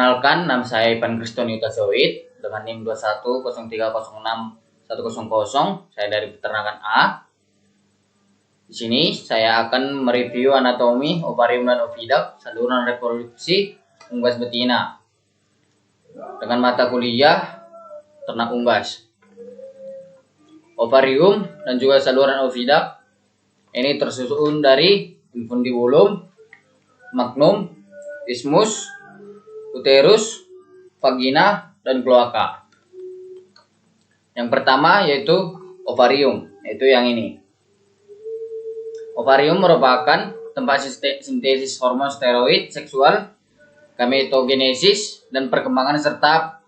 Perkenalkan, nama saya Ivan Kriston Yuta Sowit dengan NIM 2103061100. Saya dari peternakan A. Di sini saya akan mereview anatomi ovarium dan oviduct, saluran reproduksi unggas betina dengan mata kuliah ternak unggas. Ovarium dan juga saluran oviduct ini tersusun dari infundibulum, magnum, isthmus, uterus, vagina, dan kloaka. Yang pertama yaitu ovarium, yaitu yang ini. Ovarium merupakan tempat sintesis hormon steroid seksual, gametogenesis, dan perkembangan serta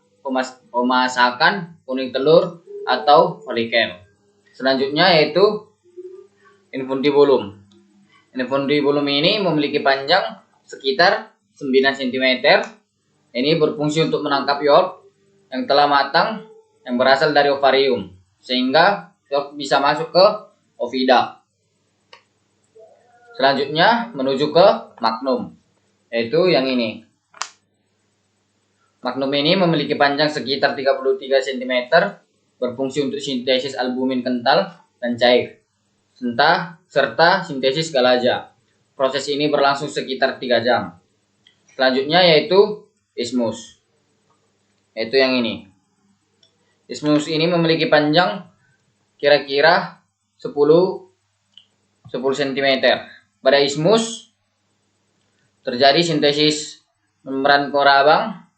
pemasakan kuning telur atau folikel. Selanjutnya yaitu infundibulum. Infundibulum ini memiliki panjang sekitar 9 cm. Ini berfungsi untuk menangkap yolk yang telah matang yang berasal dari ovarium, sehingga yolk bisa masuk ke oviduct. Selanjutnya menuju ke magnum, yaitu yang ini. Magnum ini memiliki panjang sekitar 33 cm, berfungsi untuk sintesis albumin kental dan cair, serta sintesis galaja. Proses ini berlangsung sekitar 3 jam. Selanjutnya yaitu isthmus, yaitu yang ini. Isthmus ini memiliki panjang kira-kira 10 cm. Pada isthmus terjadi sintesis membran kerabang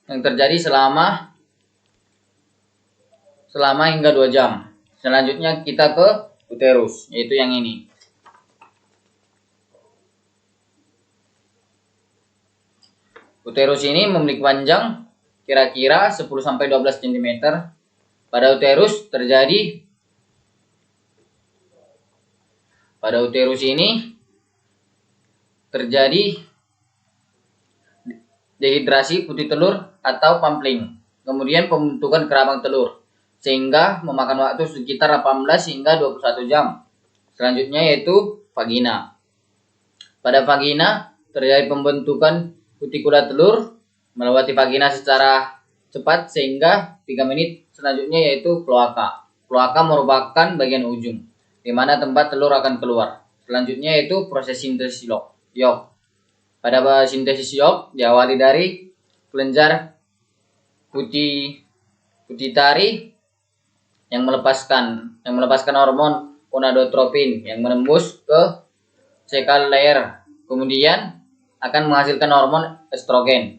yang terjadi selama hingga 2 jam. Selanjutnya kita ke uterus, yaitu yang ini. Uterus ini memiliki panjang kira-kira 10-12 cm. Pada uterus ini terjadi dehidrasi putih telur atau pampling, kemudian pembentukan kerabang telur, sehingga memakan waktu sekitar 18 hingga 21 jam. Selanjutnya yaitu vagina. Pada vagina terjadi pembentukan kutikula telur melewati vagina secara cepat sehingga 3 menit. Selanjutnya yaitu kloaka. Kloaka merupakan bagian ujung di mana tempat telur akan keluar. Selanjutnya yaitu proses sintesis yolk. Pada sintesis yolk diawali dari kelenjar pituitari yang melepaskan hormon gonadotropin yang menembus ke caecal layer, kemudian akan menghasilkan hormon estrogen,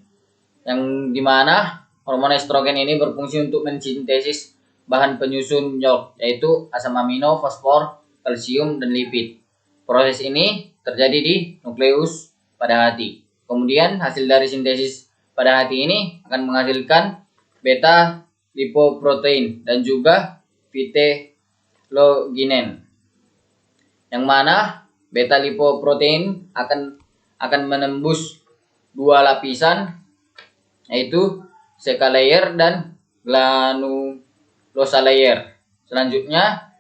yang dimana hormon estrogen ini berfungsi untuk mensintesis bahan penyusun yolk, yaitu asam amino, fosfor, kalsium, dan lipid. Proses ini terjadi di nukleus pada hati. Kemudian hasil dari sintesis pada hati ini akan menghasilkan beta lipoprotein dan juga viteloginen, yang mana beta lipoprotein akan menembus 2 lapisan, yaitu caecal layer dan granulosa layer. Selanjutnya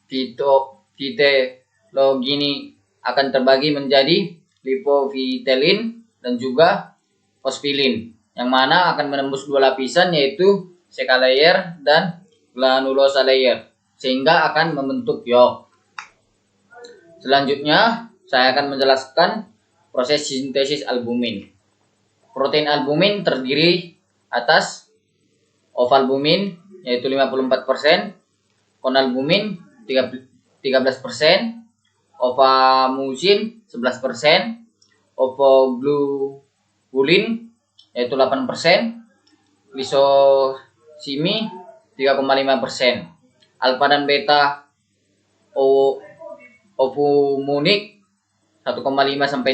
vitelogini akan terbagi menjadi lipovitelin dan juga fosfilin, yang mana akan menembus 2 lapisan, yaitu caecal layer dan granulosa layer, sehingga akan membentuk yolk. Selanjutnya saya akan menjelaskan proses sintesis albumin. Protein albumin terdiri atas ovalbumin, yaitu 54%, konalbumin 13%, ovamucin 11%, ovoglobulin yaitu 8%, lisosimi 3,5%, alfa dan beta ovumunik 1,5-3%.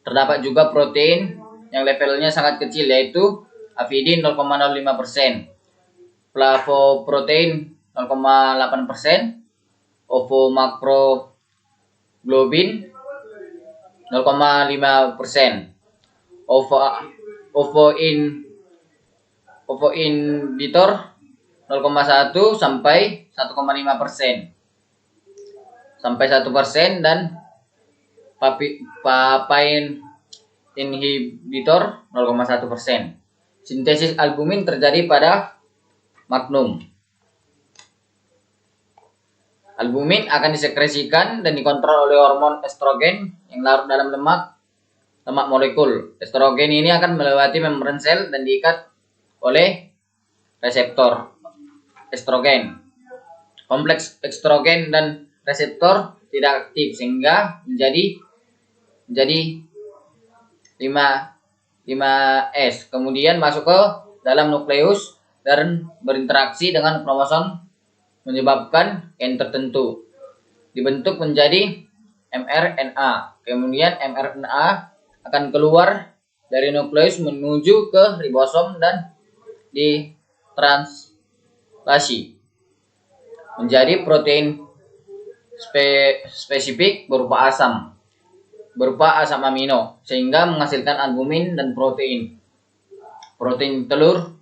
Terdapat juga protein yang levelnya sangat kecil, yaitu avidin 0,05%, flavoprotein 0,8%, ovomakroglobin 0,5%, ovoinhibitor 0,1 sampai 1,5%. sampai 1% dan papain inhibitor 0,1%. Sintesis albumin terjadi pada magnum. Albumin akan disekresikan dan dikontrol oleh hormon estrogen yang larut dalam lemak molekul. Estrogen ini akan melewati membran sel dan diikat oleh reseptor estrogen. Kompleks estrogen dan reseptor tidak aktif sehingga menjadi 5S. Kemudian masuk ke dalam nukleus dan berinteraksi dengan kromosom menyebabkan gen tertentu. Dibentuk menjadi mRNA. Kemudian mRNA akan keluar dari nukleus menuju ke ribosom dan ditranslasi menjadi protein spesifik berupa asam amino sehingga menghasilkan albumin dan protein telur.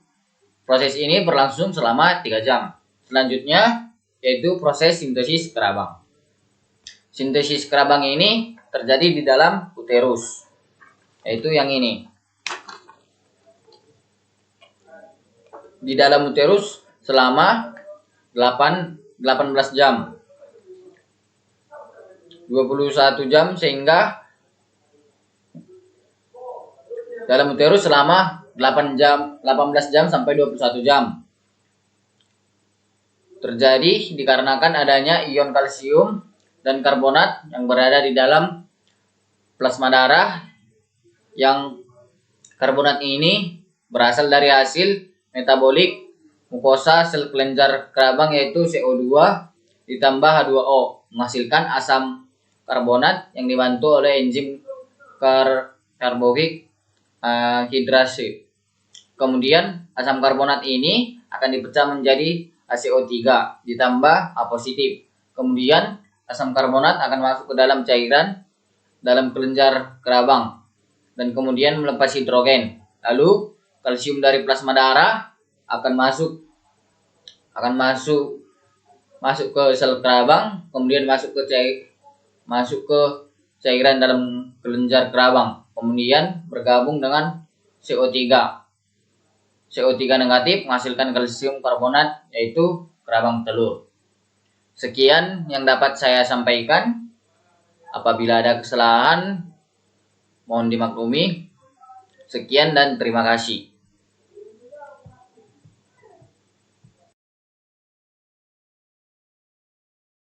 Proses ini berlangsung selama 3 jam. Selanjutnya yaitu proses sintesis kerabang. Sintesis kerabang ini terjadi di dalam uterus, yaitu yang ini. Di dalam uterus selama 18 jam. 21 jam sehingga dalam uterus selama 18 jam sampai 21 jam. Terjadi dikarenakan adanya ion kalsium dan karbonat yang berada di dalam plasma darah, yang karbonat ini berasal dari hasil metabolik mukosa sel kelenjar kerabang, yaitu CO2 ditambah H2O menghasilkan asam karbonat yang dibantu oleh enzim karbohik hidrase. Kemudian asam karbonat ini akan dipecah menjadi HCO3 ditambah A positif. Kemudian asam karbonat akan masuk ke dalam cairan dalam kelenjar kerabang dan kemudian melepas hidrogen. Lalu kalsium dari plasma darah akan masuk ke sel kerabang, kemudian masuk ke cairan dalam kelenjar kerabang, kemudian bergabung dengan CO3 negatif menghasilkan kalsium karbonat, yaitu kerabang telur. Sekian yang dapat saya sampaikan. Apabila ada kesalahan mohon dimaklumi. Sekian dan terima kasih.